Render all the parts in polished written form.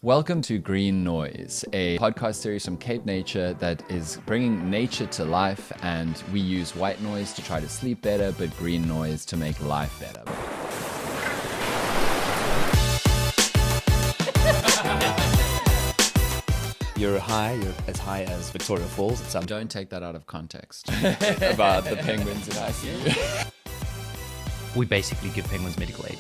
Welcome to Green Noise, a podcast series from CapeNature that is bringing nature to life, and we use white noise to try to sleep better, but green noise to make life better. You're as high as Victoria Falls. Don't take that out of context about the penguins in ICU. We basically give penguins medical aid.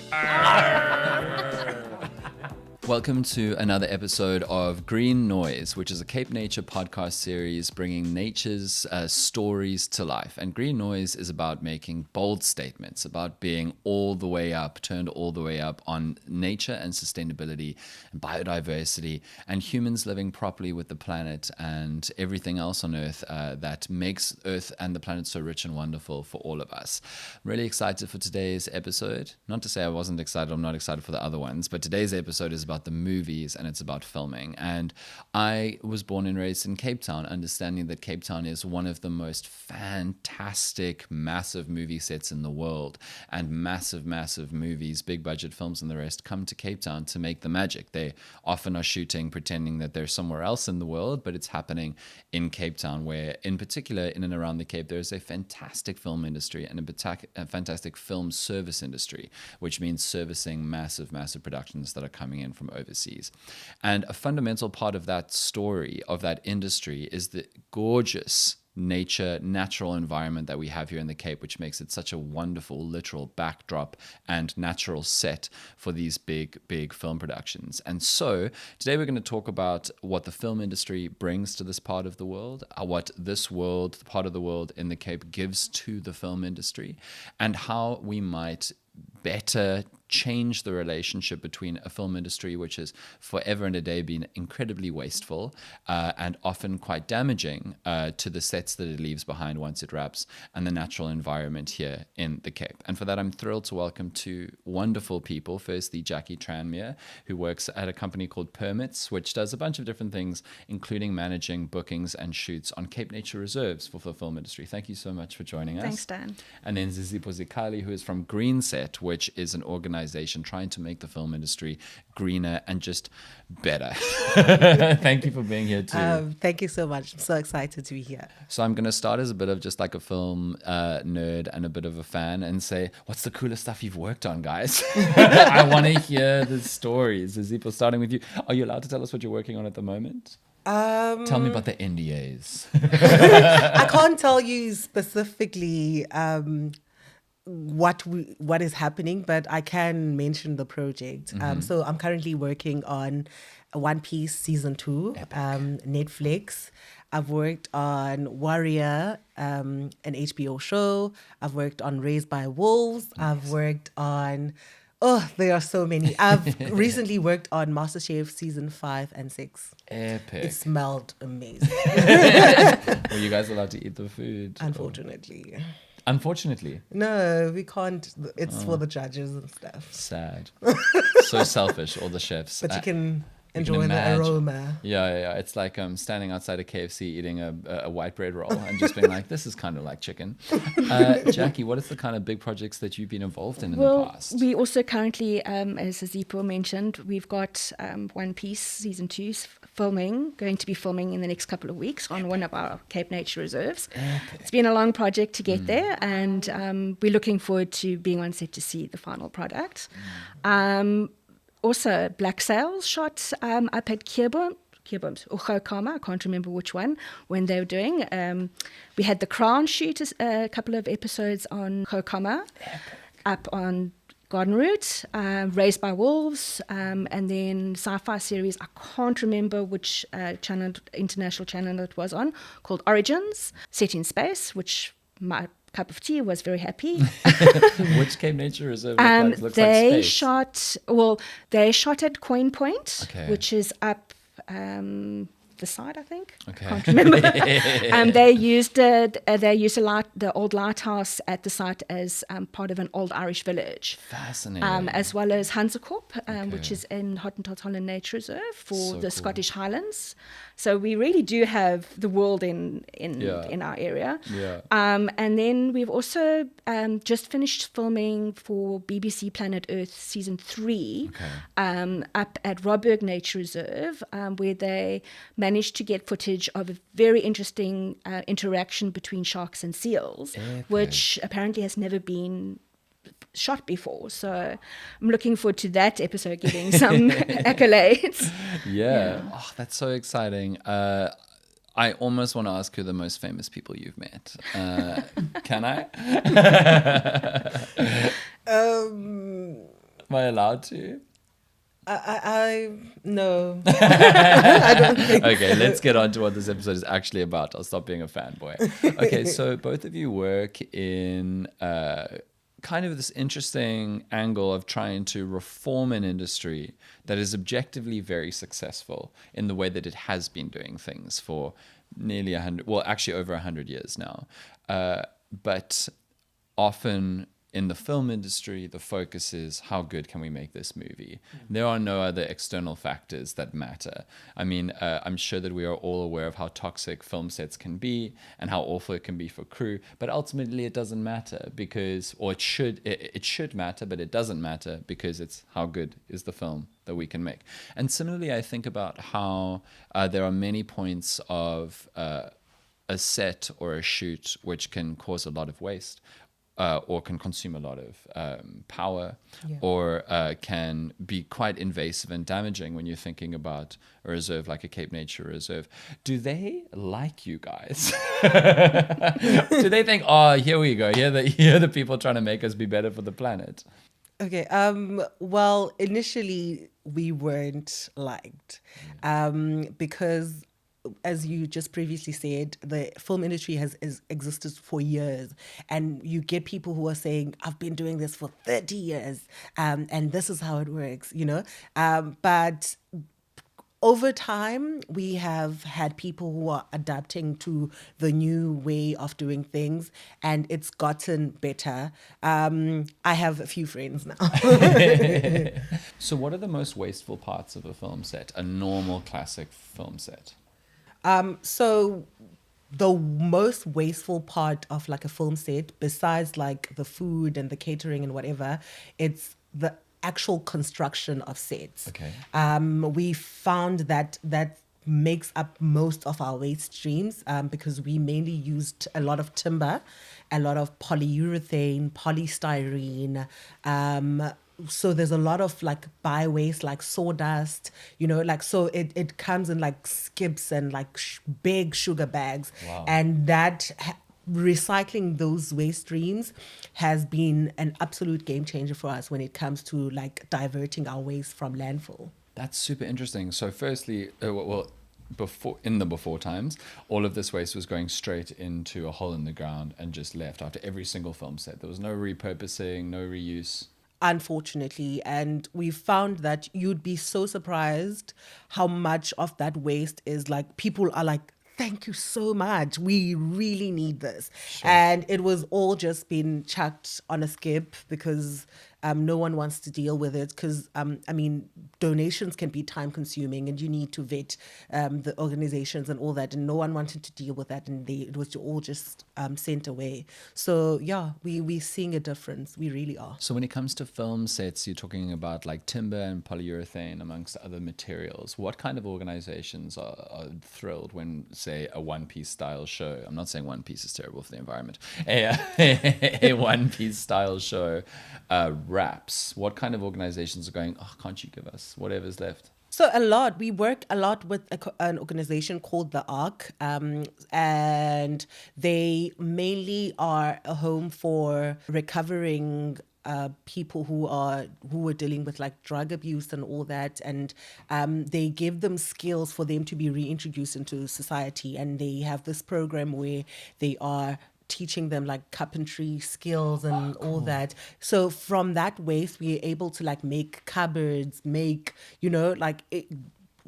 Welcome to another episode of Green Noise, which is a CapeNature podcast series bringing nature's stories to life. And Green Noise is about making bold statements, about being all the way up, turned all the way up on nature and sustainability and biodiversity and humans living properly with the planet and everything else on Earth that makes Earth and the planet so rich and wonderful for all of us. I'm really excited for today's episode. Not to say I wasn't excited, I'm not excited for the other ones, but today's episode is about the movies and it's about filming. And I was born and raised in Cape Town, understanding that Cape Town is one of the most fantastic, massive movie sets in the world, and massive movies, big budget films and the rest come to Cape Town to make the magic. They often are shooting pretending that they're somewhere else in the world, but it's happening in Cape Town, where in particular in and around the Cape there's a fantastic film industry and a fantastic film service industry, which means servicing massive productions that are coming in from overseas. And a fundamental part of that story, of that industry, is the gorgeous natural environment that we have here in the Cape, which makes it such a wonderful literal backdrop and natural set for these big film productions. And so today we're going to talk about what the film industry brings to this part of the world, what this world, the part of the world in the Cape, gives to the film industry, and how we might better change the relationship between a film industry which has forever and a day been incredibly wasteful and often quite damaging to the sets that it leaves behind once it wraps, and the natural environment here in the Cape. And for that, I'm thrilled to welcome two wonderful people. Firstly, Jackie Tranmere, who works at a company called Permits, which does a bunch of different things, including managing bookings and shoots on CapeNature reserves for the film industry. Thank you so much for joining us. Thanks, Dan. And then Zizipho Zikali, who is from Green Set, which is an organization trying to make the film industry greener and just better. Thank you for being here too. Thank you so much. I'm so excited to be here. So I'm going to start as a bit of just like a film nerd and a bit of a fan and say, what's the coolest stuff you've worked on, guys? I want to hear the stories. Zizipho, starting with you. Are you allowed to tell us what you're working on at the moment? Tell me about the NDAs. I can't tell you specifically what is happening, but I can mention the project. So I'm currently working on One Piece season 2, Netflix. I've worked on Warrior, an HBO show. I've worked on Raised by Wolves. Nice. I've worked on, there are so many. I've recently worked on MasterChef season 5 and 6. Epic. It smelled amazing. Were you guys allowed to eat the food? Unfortunately. Unfortunately. No, we can't. It's for the judges and stuff. Sad. So selfish, all the chefs. But you can enjoy the aroma. Yeah. It's like standing outside a KFC eating a white bread roll and just being like, this is kind of like chicken. Jackie, what is the kind of big projects that you've been involved in the past? We also currently, as Zippo mentioned, we've got One Piece season 2 going to be filming in the next couple of weeks on one of our CapeNature reserves. Epic. It's been a long project to get there, and we're looking forward to being on set to see the final product. Also, Black Sails shot up at Kibums or Khokama, I can't remember which one, when they were doing. We had The Crown shoot a couple of episodes on Khokama, up on Garden Route, Raised by Wolves, and then sci-fi series, I can't remember which international channel it was on, called Origins, set in space, which my cup of tea was very happy. Which CapeNature reserve looks like space? They shot at Coin Point, which is up the side, I think. Okay. Can't remember. They used the old lighthouse at the site as part of an old Irish village. Fascinating. As well as Hansakorp, which Okay. is in Hottentot Holland Nature Reserve for So the cool. Scottish Highlands. So we really do have the world in our area. Yeah. And then we've also just finished filming for BBC Planet Earth season 3 up at Robberg Nature Reserve, where they managed to get footage of a very interesting interaction between sharks and seals, which apparently has never been shot before. So I'm looking forward to that episode getting some accolades. Yeah. Oh, that's so exciting. I almost want to ask who the most famous people you've met. Can I? Am I allowed to? I no. I don't think. Okay, let's get on to what this episode is actually about. I'll stop being a fanboy. Okay, so both of you work in kind of this interesting angle of trying to reform an industry that is objectively very successful in the way that it has been doing things for nearly 100, well, actually over 100 years now. But often in the film industry, the focus is how good can we make this movie? There are no other external factors that matter. I mean, I'm sure that we are all aware of how toxic film sets can be and how awful it can be for crew, but ultimately it doesn't matter because, or it should matter, but it doesn't matter because it's how good is the film that we can make. And similarly, I think about how there are many points of a set or a shoot which can cause a lot of waste. Or can consume a lot of power, or can be quite invasive and damaging when you're thinking about a reserve like a CapeNature reserve. Do they like you guys? Do they think, oh, here we go, here are the people trying to make us be better for the planet? Okay. Well, initially we weren't liked, because, as you just previously said, the film industry has existed for years, and you get people who are saying, I've been doing this for 30 years, and this is how it works, you know. But over time, we have had people who are adapting to the new way of doing things, and it's gotten better. I have a few friends now. So what are the most wasteful parts of a film set, a normal classic film set? So the most wasteful part of like a film set, besides like the food and the catering and whatever, it's the actual construction of sets. Okay. We found that makes up most of our waste streams, because we mainly used a lot of timber, a lot of polyurethane, polystyrene, so there's a lot of like by waste, like sawdust, you know, like, so it comes in like skips and like big sugar bags. Wow. And that recycling those waste streams has been an absolute game changer for us when it comes to like diverting our waste from landfill. That's super interesting. So firstly, before times, all of this waste was going straight into a hole in the ground and just left after every single film set. There was no repurposing, no reuse. Unfortunately, and we found that you'd be so surprised how much of that waste is like, people are like, thank you so much, we really need this. Sure. And it was all just been chucked on a skip because no one wants to deal with it, because I mean, donations can be time consuming and you need to vet the organizations and all that, and no one wanted to deal with that, and it was all just sent away. So yeah, we're seeing a difference. We really are. So when it comes to film sets, you're talking about like timber and polyurethane amongst other materials. What kind of organizations are thrilled when, say, a One Piece style show, I'm not saying One Piece is terrible for the environment, a One Piece style show wraps? What kind of organizations are going, oh, can't you give us whatever's left? So we work a lot with an organization called The Ark, and they mainly are a home for recovering people who are dealing with like drug abuse and all that, and they give them skills for them to be reintroduced into society, and they have this program where they are teaching them like carpentry skills and all that. So from that waste, we're able to like make cupboards, make, you know, like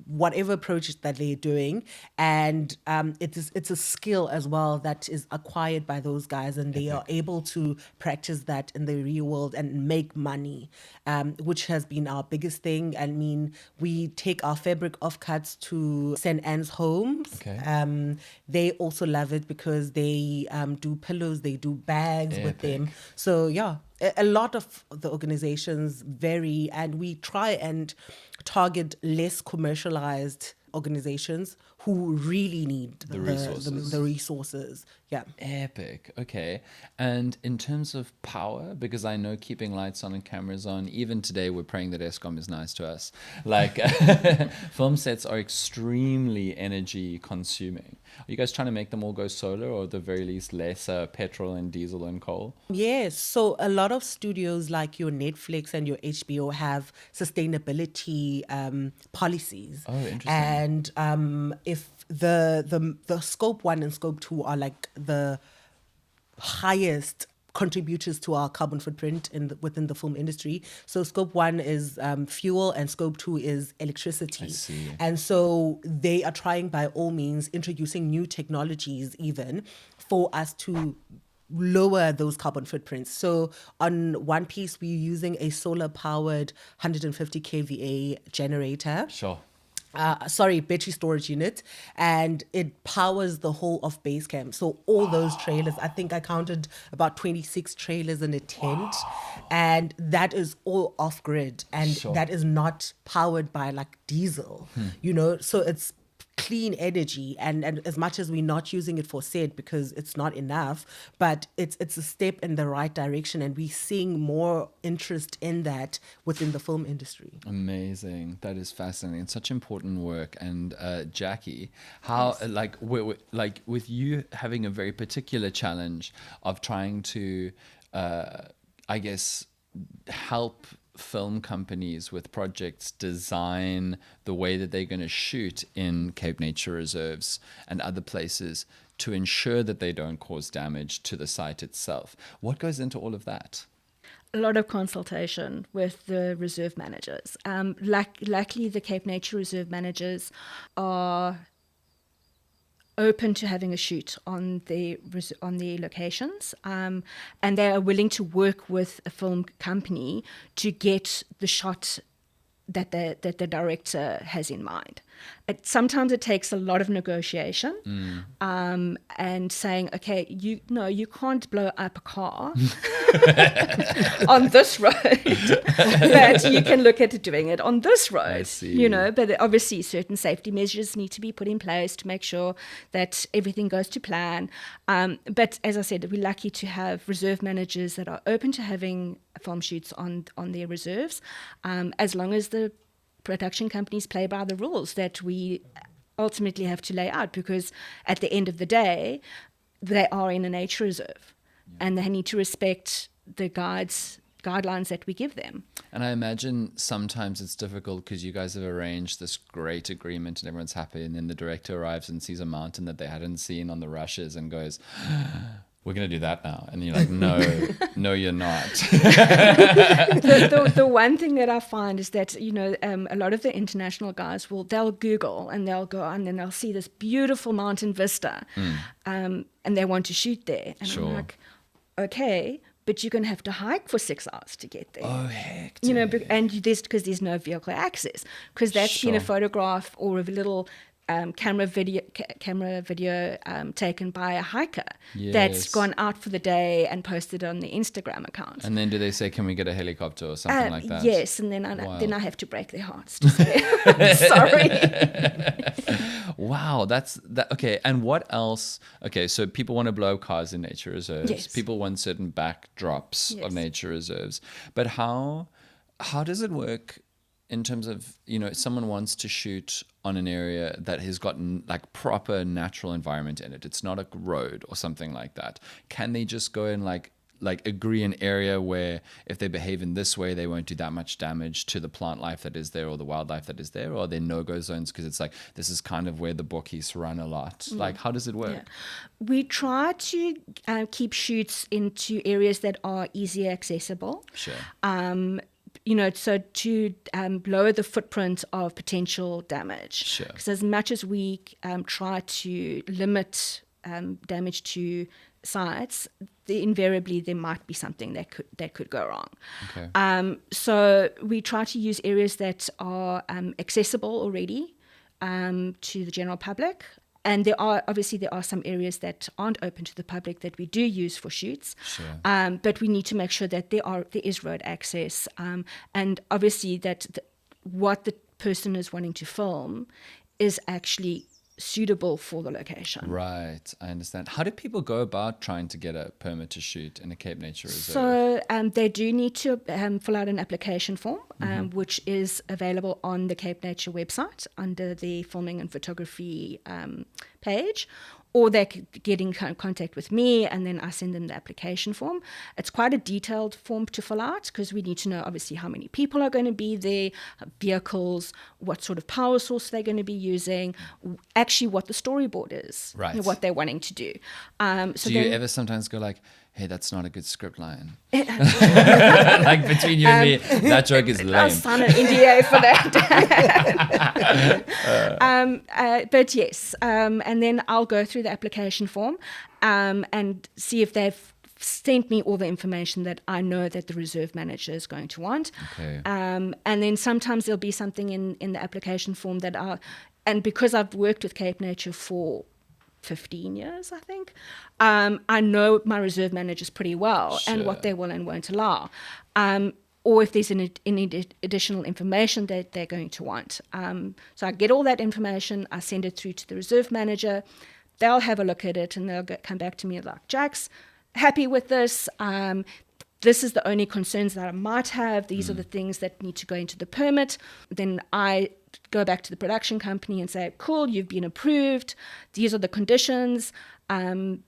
whatever project that they're doing, and it's a skill as well that is acquired by those guys, and they are able to practice that in the real world and make money, which has been our biggest thing. I mean, we take our fabric offcuts to St. Anne's Homes. They also love it because they do pillows, they do bags with them. So yeah, a lot of the organizations vary, and we try and target less commercialized organizations who really need the resources. Yeah. Epic. Okay. And in terms of power, because I know keeping lights on and cameras on, even today we're praying that Eskom is nice to us. Like film sets are extremely energy consuming. Are you guys trying to make them all go solar, or at the very least less petrol and diesel and coal? Yes. So a lot of studios like your Netflix and your HBO have sustainability policies. Oh, interesting. And if the scope 1 and scope 2 are like the highest contributors to our carbon footprint within the film industry. So scope 1 is fuel, and scope 2 is electricity. I see. And so they are trying by all means introducing new technologies even for us to lower those carbon footprints. So on One Piece, we're using a solar powered 150 kVA generator. Sure. Battery storage unit, and it powers the whole of base camp. So all those trailers, I think I counted about 26 trailers in a tent, and that is all off grid, and that is not powered by like diesel, so it's clean energy, and as much as we're not using it for set because it's not enough, but it's a step in the right direction, and we're seeing more interest in that within the film industry. Amazing. That is fascinating. It's such important work. And Jackie, how like with you having a very particular challenge of trying to I guess help film companies with projects design the way that they're going to shoot in CapeNature reserves and other places to ensure that they don't cause damage to the site itself. What goes into all of that? A lot of consultation with the reserve managers. Luckily, the CapeNature reserve managers are open to having a shoot on the locations, and they are willing to work with a film company to get the shot that the director has in mind. Sometimes it takes a lot of negotiation, and saying, okay, you can't blow up a car on this road, but you can look at doing it on this road. I see. But obviously certain safety measures need to be put in place to make sure that everything goes to plan. But as I said, we're lucky to have reserve managers that are open to having film shoots on their reserves, as long as the production companies play by the rules that we ultimately have to lay out, because at the end of the day, they are in a nature reserve, and they need to respect the guidelines that we give them. And I imagine sometimes it's difficult because you guys have arranged this great agreement and everyone's happy, and then the director arrives and sees a mountain that they hadn't seen on the rushes and goes, we're going to do that now. And you're like, no, you're not. The one thing that I find is that, a lot of the international guys they'll Google and they'll go on and they'll see this beautiful mountain vista, and they want to shoot there. And Sure. I'm like, okay, but you're going to have to hike for 6 hours to get there. Oh, heck. And because there's no vehicle access, because that's been a Sure. photograph or a little camera video taken by a hiker that's Yes. gone out for the day and posted on the Instagram account. And then do they say, can we get a helicopter or something like that? Yes, and then Wow. I have to break their hearts to say, sorry. Wow, that's that. Okay, and what else? Okay, so people want to blow cars in nature reserves. Yes. People want certain backdrops of Yes. nature reserves. But how does it work in terms of, someone wants to shoot on an area that has gotten like proper natural environment in it. It's not a road or something like that. Can they just go and like agree an area where if they behave in this way, they won't do that much damage to the plant life that is there or the wildlife that is there? Or are there no-go zones because it's like, this is kind of where the bookies run a lot? Like, how does it work? Yeah. We try to keep shoots into areas that are easily accessible. Sure. so to lower the footprint of potential damage. Sure. Because as much as we try to limit damage to sites, invariably there might be something that could go wrong. Okay. So we try to use areas that are accessible already to the general public. And there are some areas that aren't open to the public that we do use for shoots. Sure. But we need to make sure that there is road access, and obviously that what the person is wanting to film is actually suitable for the location. Right, I understand. How do people go about trying to get a permit to shoot in a CapeNature reserve? So they do need to fill out an application form, which is available on the CapeNature website under the filming and photography page, or they could get in contact with me and then I send them the application form. It's quite a detailed form to fill out because we need to know obviously how many people are going to be there, vehicles, what sort of power source they're going to be using, actually what the storyboard is, right, what they're wanting to do. So do you ever sometimes go like, hey, that's not a good script line? Like between you and me, that joke is lame. I'll sign an NDA for that. But yes, and then I'll go through the application form and see if they've sent me all the information that I know that the reserve manager is going to want. Okay. And then sometimes there'll be something in the application form and because I've worked with CapeNature for 15 years, I think, I know my reserve managers pretty well and what they will and won't allow. Or if there's any additional information that they're going to want. So I get all that information, I send it through to the reserve manager, they'll have a look at it and they'll come back to me like, Jax, happy with this, this is the only concerns that I might have, these are the things that need to go into the permit. Then I go back to the production company and say, cool, you've been approved, these are the conditions, and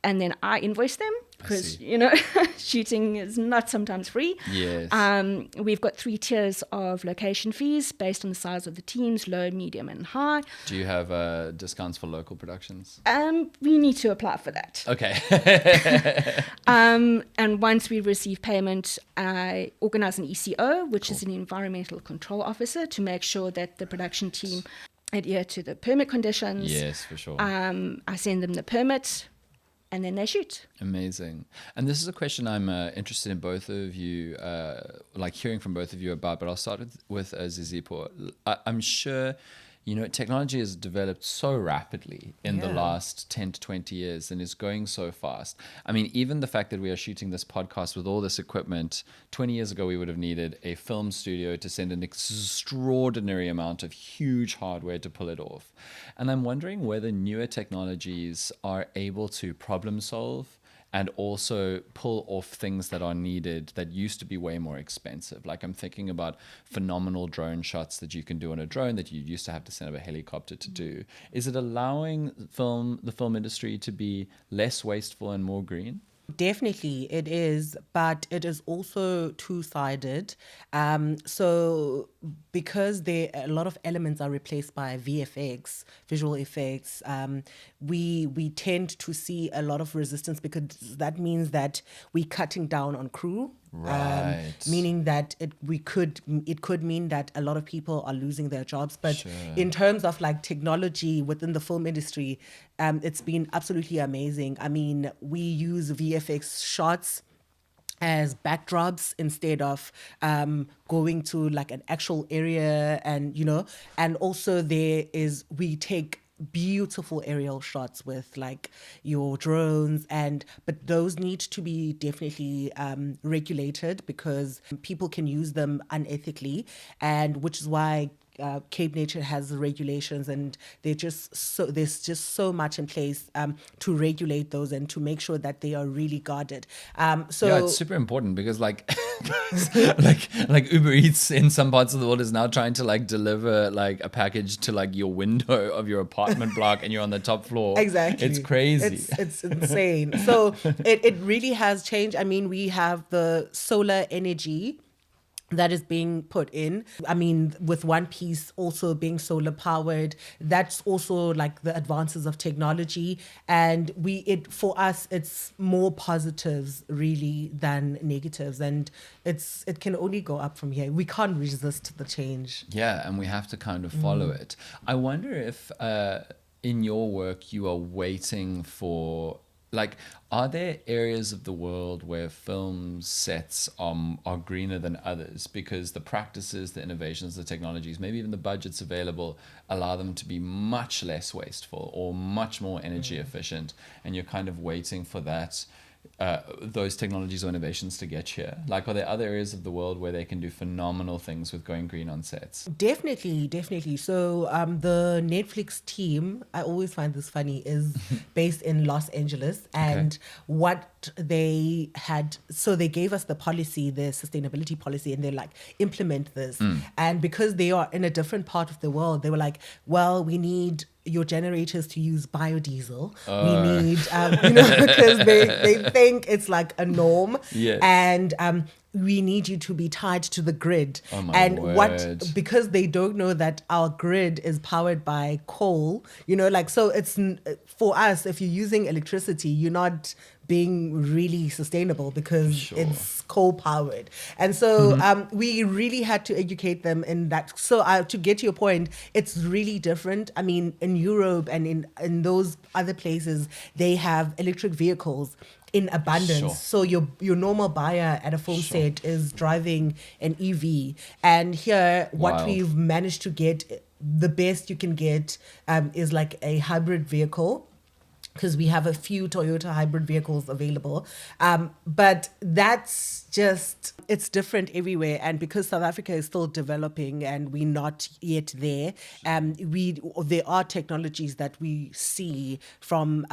then I invoice them because shooting is not sometimes free. Yes. We've got 3 tiers of location fees based on the size of the teams, low, medium and high. Do you have discounts for local productions? We need to apply for that. Okay. And once we receive payment, I organize an ECO, which is an environmental control officer, to make sure that the production team adhere to the permit conditions. Yes, for sure. I send them the permit and then they shoot. Amazing. And this is a question I'm interested in both of you, like hearing from both of you about, but I'll start with Zizipo. I'm sure, technology has developed so rapidly in the last 10 to 20 years and is going so fast. I mean, even the fact that we are shooting this podcast with all this equipment, 20 years ago, we would have needed a film studio to send an extraordinary amount of huge hardware to pull it off. And I'm wondering whether newer technologies are able to problem solve and also pull off things that are needed that used to be way more expensive. Like I'm thinking about phenomenal drone shots that you can do on a drone that you used to have to send up a helicopter to do. Is it allowing the film industry to be less wasteful and more green? Definitely it is, but it is also two-sided. So because a lot of elements are replaced by VFX, visual effects, we tend to see a lot of resistance because that means that we're cutting down on crew. Right. Meaning that it could mean that a lot of people are losing their jobs. But in terms of like technology within the film industry, it's been absolutely amazing. I mean, we use VFX shots as backdrops instead of going to like an actual area, and also we take beautiful aerial shots with like your drones, but those need to be definitely regulated because people can use them unethically, and which is why CapeNature has regulations, and there's just so much in place to regulate those and to make sure that they are really guarded. It's super important because like Uber Eats in some parts of the world is now trying to like deliver like a package to like your window of your apartment block and you're on the top floor. Exactly. It's crazy. It's insane. So it really has changed. I mean, we have the solar energy that is being put in. I mean, with one piece also being solar powered, that's also like the advances of technology. And for us, it's more positives really than negatives. And it can only go up from here. We can't resist the change. Yeah, and we have to kind of follow it. I wonder if in your work you are waiting for, like, are there areas of the world where film sets are greener than others because the practices, the innovations, the technologies, maybe even the budgets available allow them to be much less wasteful or much more energy efficient, and you're kind of waiting for that those technologies or innovations to get here? Like, are there other areas of the world where they can do phenomenal things with going green on sets? Definitely. So the Netflix team, I always find this funny, is based in Los Angeles. And what they had, so they gave us the policy, their sustainability policy, and they're like, implement this. And because they are in a different part of the world, they were like, well, we need your generators to use biodiesel. We need, because they think it's like a norm. Yes. And we need you to be tied to the grid. Oh my and word. because they don't know that our grid is powered by coal, so it's for us, if you're using electricity, you're not being really sustainable because it's coal powered. And so we really had to educate them in that. So to get to your point, it's really different. I mean, in Europe and in those other places, they have electric vehicles in abundance. Sure. So your normal buyer at a film set is driving an EV. And here, what Wild. we've managed to get, the best you can get is like a hybrid vehicle, because we have a few Toyota hybrid vehicles available. But that's just, it's different everywhere. And because South Africa is still developing and we're not yet there, there are technologies that we see from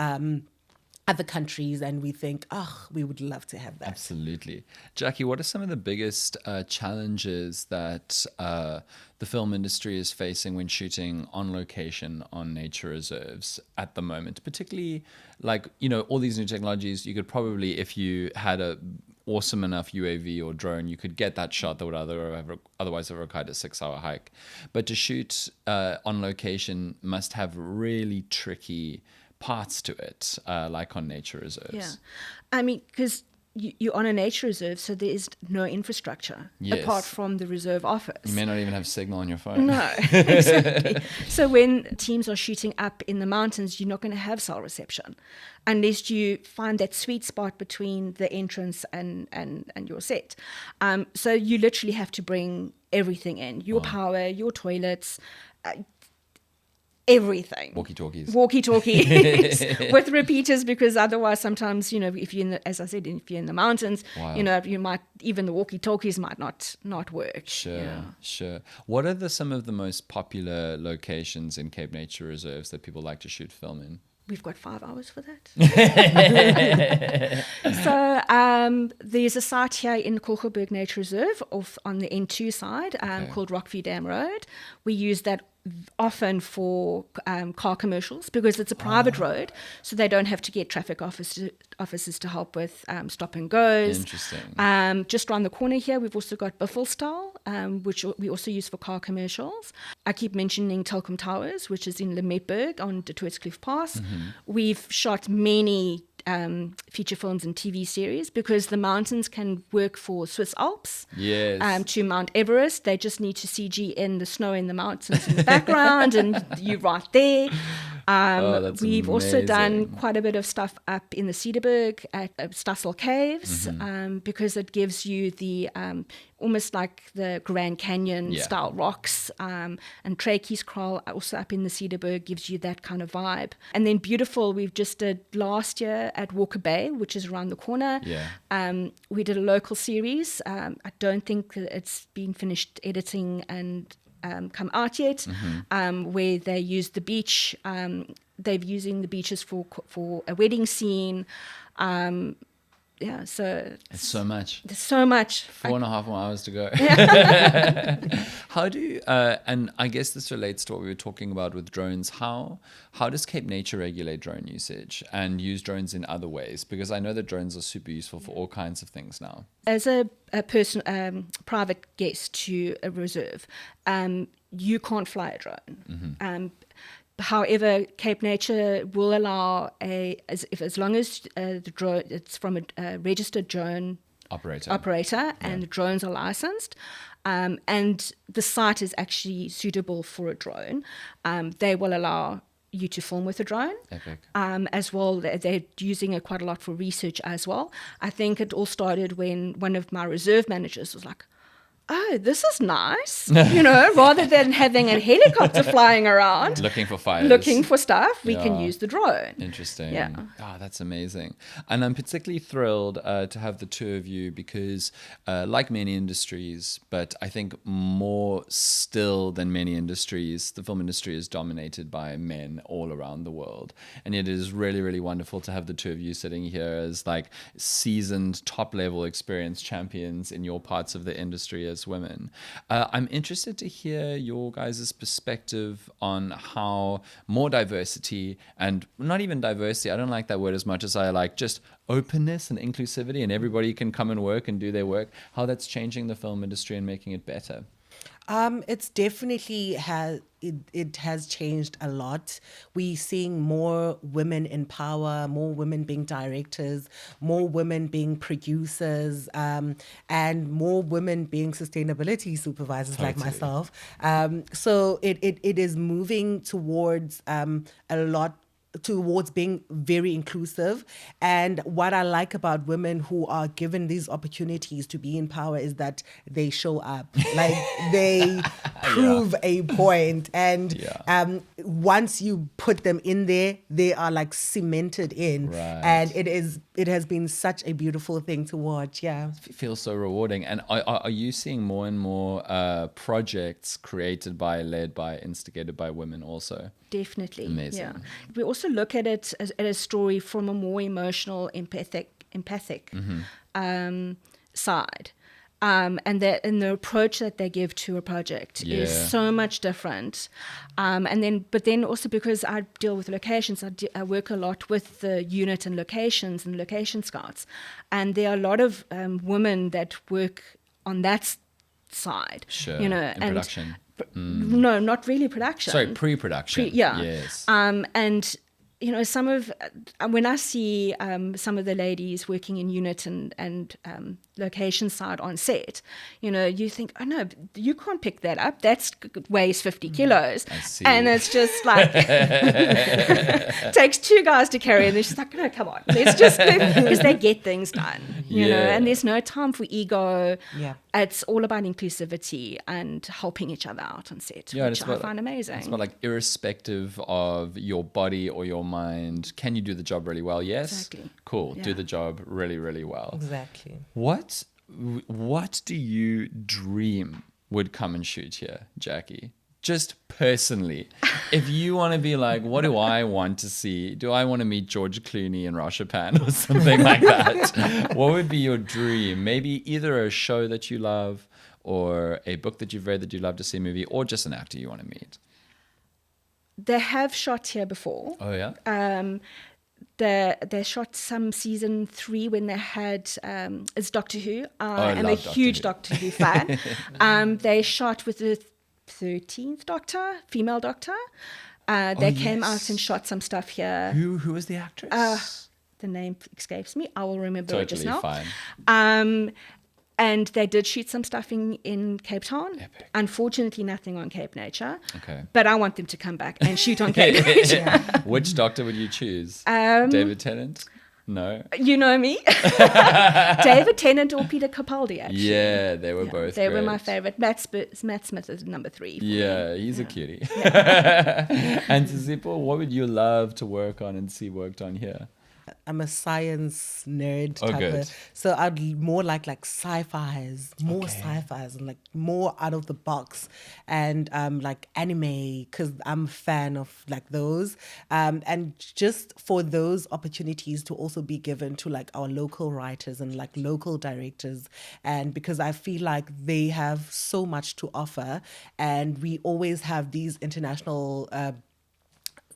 other countries, and we think, we would love to have that. Absolutely. Jackie, what are some of the biggest challenges that the film industry is facing when shooting on location on nature reserves at the moment? Particularly, like, all these new technologies, you could probably, if you had a awesome enough UAV or drone, you could get that shot that would otherwise have required a 6-hour hike. But to shoot on location must have really tricky parts to it, like on nature reserves. Yeah. I mean, because you're on a nature reserve, so there is no infrastructure apart from the reserve office. You may not even have signal on your phone. No, exactly. So when teams are shooting up in the mountains, you're not going to have cell reception unless you find that sweet spot between the entrance and your set. So you literally have to bring everything in, your power, your toilets, everything. Walkie-talkies with repeaters, because otherwise sometimes, if you're if you're in the mountains, you might, even the walkie-talkies might not work. Sure. What are some of the most popular locations in CapeNature reserves that people like to shoot film in? We've got 5 hours for that. So there's a site here in Kogelberg Nature Reserve off on the N2 side called Rockview Dam Road. We use that often for car commercials because it's a private road, so they don't have to get traffic officers to help with stop and goes. Interesting. Just around the corner here, we've also got Buffelstal, which we also use for car commercials. I keep mentioning Telkom Towers, which is in Lemmetberg on De Kloof Pass. We've shot many feature films and TV series because the mountains can work for Swiss Alps. Yes. To Mount Everest, they just need to CG in the snow in the mountains in the background, and you're right there. That's we've also amazing. done quite a bit of stuff up in the Cederberg at Stassel Caves, because it gives you the almost like the Grand Canyon style rocks, and Trakey's Kraal also up in the Cederberg gives you that kind of vibe. And then Beautiful, we've just did last year at Walker Bay, which is around the corner. We did a local series. I don't think that it's been finished editing and come out yet, where they used the beach. They're using the beaches for a wedding scene. so It's so much. there's so much. 4.5 more hours to go. How do and I guess this relates to what we were talking about with drones. How does CapeNature regulate drone usage and use drones in other ways? Because I know that drones are super useful for all kinds of things now. As a person, private guest to a reserve, you can't fly a drone. However, CapeNature will allow as long as the drone it's from a registered drone operator and the drones are licensed, and the site is actually suitable for a drone, they will allow you to film with a drone. Epic. As well, they're using it quite a lot for research as well. I think it all started when one of my reserve managers was like, oh, this is nice. Rather than having a helicopter flying around Looking for fires. looking for stuff, we can Yeah. use the drone. Interesting. Yeah. That's amazing. And I'm particularly thrilled to have the two of you because, like many industries, but I think more still than many industries, the film industry is dominated by men all around the world. And it is really, really wonderful to have the two of you sitting here as like seasoned, top-level experienced champions in your parts of the industry as women. I'm interested to hear your guys' perspective on how more diversity, and not even diversity, I don't like that word as much as I like just openness and inclusivity, and everybody can come and work and do their work, how that's changing the film industry and making it better. It's definitely it has changed a lot. We're seeing more women in power, more women being directors, more women being producers, and more women being sustainability supervisors like myself. So it is moving towards towards being very inclusive. And what I like about women who are given these opportunities to be in power is that they show up, like they prove a point. And once you put them in there, they are like cemented in. Right. And it has been such a beautiful thing to watch. Yeah. It feels so rewarding. And are you seeing more and more projects created by, led by, instigated by women also? Definitely. Amazing. Yeah. We also look at it as a story from a more emotional, empathic side. And the approach that they give to a project is so much different. But then also because I deal with locations, I work a lot with the unit and locations and location scouts. And there are a lot of women that work on that side. Sure. In production. No, not really production. Sorry, pre-production. Yes. And some of when I see some of the ladies working in unit and location side on set, you think, oh no, you can't pick that up. That weighs 50 kilos. I see. And it's just like takes two guys to carry, and they're just like, no, come on, let's just because they get things done, and there's no time for ego. Yeah. It's all about inclusivity and helping each other out on set, which I find amazing. It's about like irrespective of your body or your mind, can you do the job really well? Yes. Exactly. Cool. Yeah. Do the job really, really well. Exactly. What do you dream would come and shoot here, Jackie? Just personally, if you want to be like, what do I want to see? Do I want to meet George Clooney in Rashapan or something like that? What would be your dream? Maybe either a show that you love or a book that you've read that you'd love to see a movie, or just an actor you want to meet. They have shot here before. Oh, yeah? They shot some season 3 when they had it's Doctor Who. I'm a love Doctor huge Who. Doctor Who fan. They shot with the 13th Doctor, female Doctor. They came out and shot some stuff here. Who was the actress? The name escapes me. I will remember it just now. Totally fine. And they did shoot some stuff in Cape Town. Epic. Unfortunately, nothing on CapeNature. Okay. But I want them to come back and shoot on CapeNature. Which doctor would you choose? David Tennant? No. You know me. David Tennant or Peter Capaldi, actually. Yeah, they were both They were great. my favorite. Matt Smith is number 3. Yeah, he's a cutie. And Zipo, what would you love to work on and see worked on here? I'm a science nerd Oh, type good. of, so I'd more like sci-fis, more Okay. sci-fis and like more out of the box, and like anime, because I'm a fan of like those, and just for those opportunities to also be given to like our local writers and like local directors, and because I feel like they have so much to offer, and we always have these international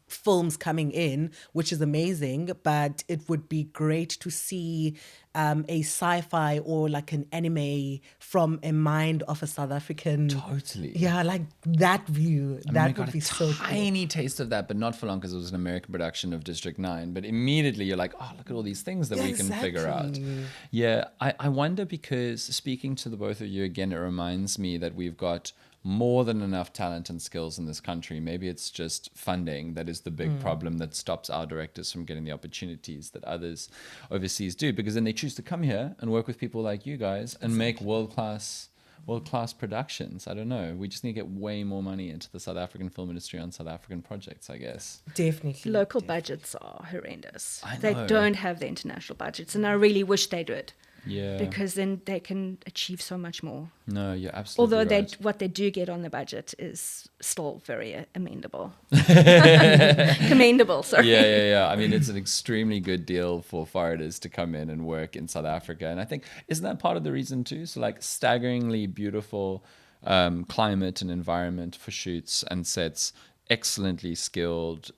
films coming in, which is amazing, but it would be great to see a sci-fi or like an anime from a mind of a South African. Totally. Yeah, like that view. I mean, we That got would be a so cool. tiny taste of that, but not for long because it was an American production of District 9. But immediately you're like, oh, look at all these things that we can figure out. Exactly. Yeah, I wonder because speaking to the both of you again, it reminds me that we've got more than enough talent and skills in this country. Maybe it's just funding that is the big problem that stops our directors from getting the opportunities that others overseas do, because then they choose to come here and work with people like you guys and make world-class productions. I don't know. We just need to get way more money into the South African film industry on South African projects, I guess. Definitely. Local budgets are horrendous. I They know. don't have the international budgets, and I really wish they did, Yeah. because then they can achieve so much more. No, you're absolutely Although right. what they do get on the budget is still very commendable. Commendable, sorry. Yeah. I mean, it's an extremely good deal for foreigners to come in and work in South Africa. And I think, isn't that part of the reason too? So like staggeringly beautiful climate and environment for shoots and sets, excellently skilled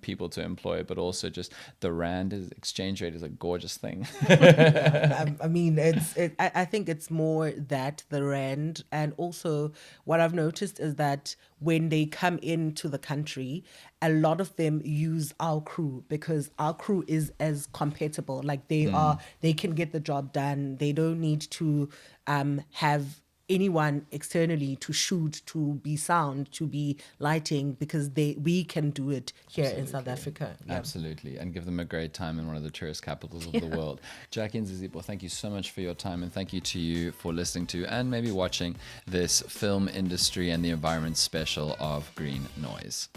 people to employ, but also just the exchange rate is a gorgeous thing. I mean, I think it's more that the rand, and also what I've noticed is that when they come into the country, a lot of them use our crew because our crew is as compatible. Like they can get the job done. They don't need to have anyone externally to shoot, to be sound, to be lighting, because we can do it here in South Africa. Yeah. Absolutely, and give them a great time in one of the tourist capitals of the world. Jackie and Zizipo, thank you so much for your time, and thank you to you for listening to and maybe watching this film industry and the environment special of Green Noise.